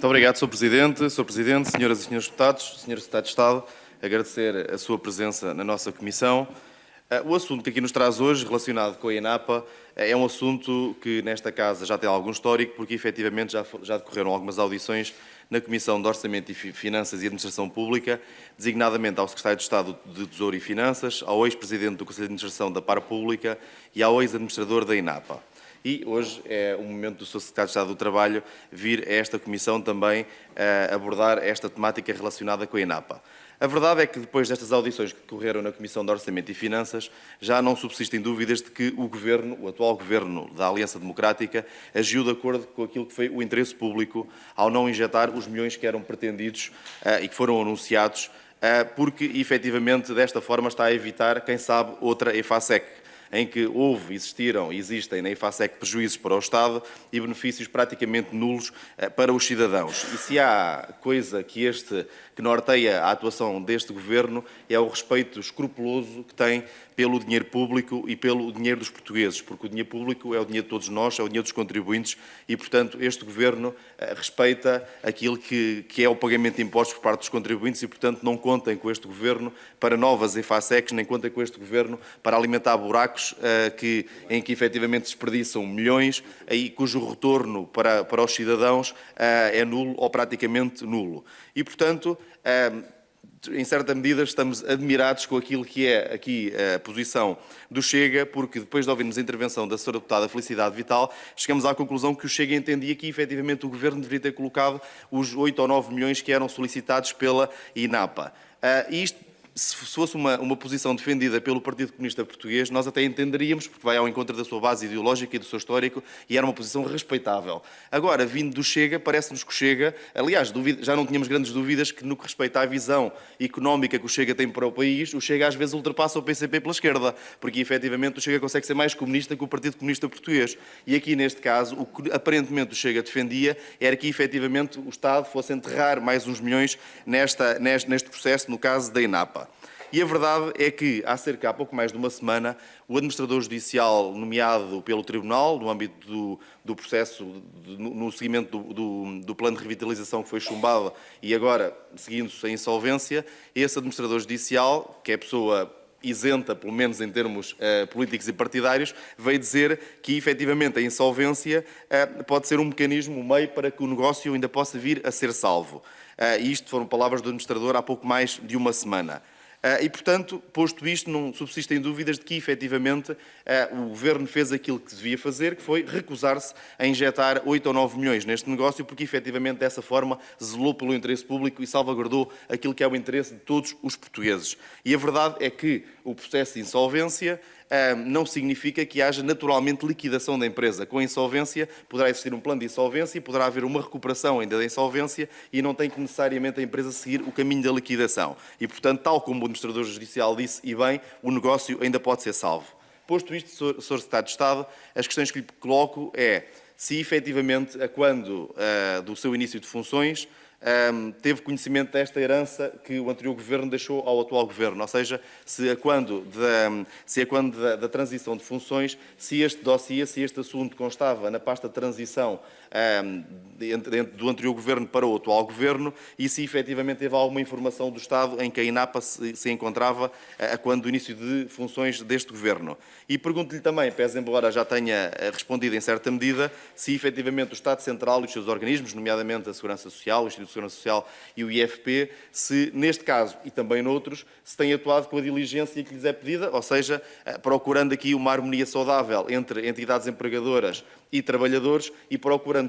Muito obrigado, Sr. Presidente. Sr. Presidente, senhoras e senhores deputados, Sr. Secretário de Estado, agradecer a sua presença na nossa comissão. O assunto que aqui nos traz hoje, relacionado com a INAPA, é um assunto que nesta Casa já tem algum histórico, porque efetivamente já decorreram algumas audições na Comissão de Orçamento e Finanças e Administração Pública, designadamente ao Secretário de Estado de Tesouro e Finanças, ao ex-Presidente do Conselho de Administração da Par Pública e ao ex-Administrador da INAPA. E hoje é o momento do Sr. Secretário de Estado do Trabalho vir a esta Comissão também abordar esta temática relacionada com a INAPA. A verdade é que depois destas audições que decorreram na Comissão de Orçamento e Finanças, já não subsistem dúvidas de que o atual Governo da Aliança Democrática, agiu de acordo com aquilo que foi o interesse público ao não injetar os milhões que eram pretendidos e que foram anunciados, porque efetivamente desta forma está a evitar, quem sabe, outra EFASEC, em que existiram e existem na EFASEC prejuízos para o Estado e benefícios praticamente nulos para os cidadãos. E se há coisa que norteia a atuação deste Governo é o respeito escrupuloso que tem pelo dinheiro público e pelo dinheiro dos portugueses, porque o dinheiro público é o dinheiro de todos nós, é o dinheiro dos contribuintes e, portanto, este Governo respeita aquilo que é o pagamento de impostos por parte dos contribuintes e, portanto, não contem com este Governo para novas EFASECs, nem contem com este Governo para alimentar buracos em que efetivamente desperdiçam milhões e cujo retorno para os cidadãos é nulo ou praticamente nulo. E, portanto, em certa medida, estamos admirados com aquilo que é aqui a posição do Chega, porque depois de ouvirmos a intervenção da Sra. Deputada Felicidade Vital, chegamos à conclusão que o Chega entendia que, efetivamente, o Governo deveria ter colocado os 8 ou 9 milhões que eram solicitados pela INAPA. E isto, se fosse uma posição defendida pelo Partido Comunista Português, nós até entenderíamos, porque vai ao encontro da sua base ideológica e do seu histórico, e era uma posição respeitável. Agora, vindo do Chega, parece-nos que o Chega, aliás, já não tínhamos grandes dúvidas que no que respeita à visão económica que o Chega tem para o país, o Chega às vezes ultrapassa o PCP pela esquerda, porque efetivamente o Chega consegue ser mais comunista que o Partido Comunista Português. E aqui, neste caso, o que aparentemente o Chega defendia era que efetivamente o Estado fosse enterrar mais uns milhões neste processo, no caso da INAPA. E a verdade é que, há pouco mais de uma semana, o administrador judicial nomeado pelo Tribunal, no âmbito do processo, no seguimento do plano de revitalização que foi chumbado e agora seguindo-se a insolvência, esse administrador judicial, que é pessoa isenta, pelo menos em termos políticos e partidários, veio dizer que, efetivamente, a insolvência pode ser um mecanismo, um meio para que o negócio ainda possa vir a ser salvo. E isto foram palavras do administrador há pouco mais de uma semana. E, portanto, posto isto, não subsistem dúvidas de que, efetivamente, o Governo fez aquilo que devia fazer, que foi recusar-se a injetar 8 ou 9 milhões neste negócio, porque, efetivamente, dessa forma, zelou pelo interesse público e salvaguardou aquilo que é o interesse de todos os portugueses. E a verdade é que o processo de insolvência não significa que haja naturalmente liquidação da empresa. Com a insolvência poderá existir um plano de insolvência e poderá haver uma recuperação ainda da insolvência e não tem que necessariamente a empresa seguir o caminho da liquidação. E, portanto, tal como o administrador judicial disse, e bem, o negócio ainda pode ser salvo. Posto isto, Sr. Secretário de Estado, as questões que lhe coloco é se efetivamente, a quando do seu início de funções, teve conhecimento desta herança que o anterior Governo deixou ao atual Governo, ou seja, se a quando da transição de funções, se este dossiê, se este assunto constava na pasta de transição do anterior Governo para o atual Governo e se efetivamente teve alguma informação do Estado em que a INAPA se encontrava a quando do início de funções deste Governo. E pergunto-lhe também, pese embora já tenha respondido em certa medida, se efetivamente o Estado Central e os seus organismos, nomeadamente a Segurança Social, o Instituto de Segurança Social e o IFP, se neste caso e também noutros, se têm atuado com a diligência que lhes é pedida, ou seja, procurando aqui uma harmonia saudável entre entidades empregadoras e trabalhadores e procurando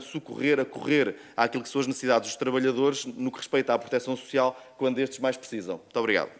acorrer àquilo que são as necessidades dos trabalhadores no que respeita à proteção social quando estes mais precisam. Muito obrigado.